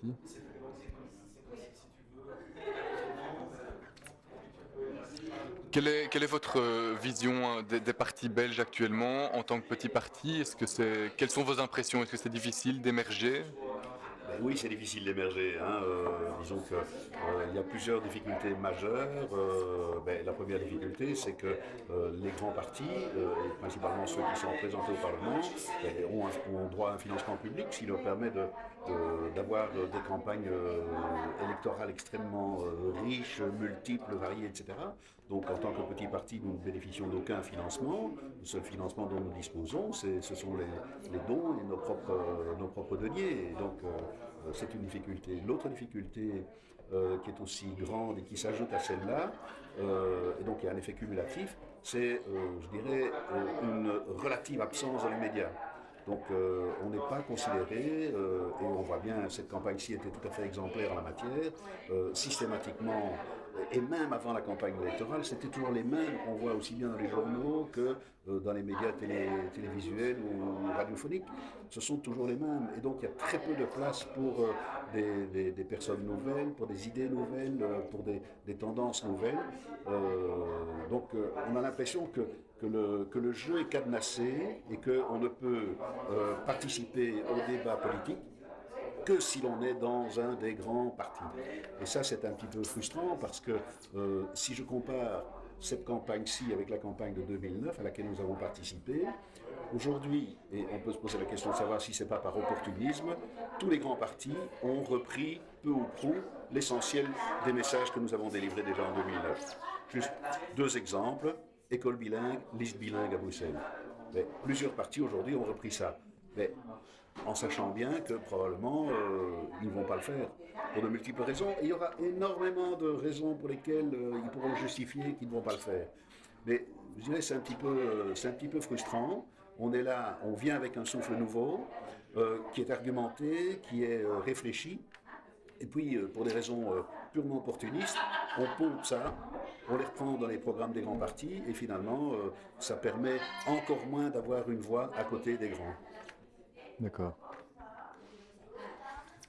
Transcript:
partis. Quelle est votre vision des partis belges actuellement en tant que petit parti? Quelles sont vos impressions? Est-ce que c'est difficile d'émerger? Ben oui, c'est difficile d'émerger. Disons que il y a plusieurs difficultés majeures. La première difficulté, c'est que les grands partis, et principalement ceux qui sont représentés au Parlement, ont droit à un financement public, ce qui leur permet d'avoir des campagnes électorales extrêmement riches, multiples, variées, etc. Donc, en tant que petit parti, nous ne bénéficions d'aucun financement. Le seul financement dont nous disposons, ce sont les dons et nos propres deniers. Et donc, c'est une difficulté. L'autre difficulté qui est aussi grande et qui s'ajoute à celle-là, et donc il y a un effet cumulatif, c'est, je dirais, une relative absence dans les médias. Donc on n'est pas considéré, et on voit bien, cette campagne-ci était tout à fait exemplaire en la matière, systématiquement, et même avant la campagne électorale, c'était toujours les mêmes qu'on voit aussi bien dans les journaux que dans les médias télévisuels ou radiophoniques. Ce sont toujours les mêmes. Et donc il y a très peu de place pour des personnes nouvelles, pour des idées nouvelles, pour des tendances nouvelles. On a l'impression que le jeu est cadenassé et qu'on ne peut participer au débat politique que si l'on est dans un des grands partis. Et ça, c'est un petit peu frustrant parce que si je compare cette campagne-ci avec la campagne de 2009 à laquelle nous avons participé, aujourd'hui, et on peut se poser la question de savoir si c'est pas par opportunisme, tous les grands partis ont repris peu ou prou l'essentiel des messages que nous avons délivrés déjà en 2009. Juste deux exemples: école bilingue, liste bilingue à Bruxelles. Mais plusieurs partis aujourd'hui ont repris ça. Mais en sachant bien que probablement ils ne vont pas le faire pour de multiples raisons. Et il y aura énormément de raisons pour lesquelles ils pourront justifier qu'ils ne vont pas le faire. Mais je dirais c'est un petit peu frustrant. On est là, on vient avec un souffle nouveau qui est argumenté, qui est réfléchi. Et puis, pour des raisons purement opportunistes, on pompe ça, on les reprend dans les programmes des grands partis, et finalement, ça permet encore moins d'avoir une voix à côté des grands. D'accord.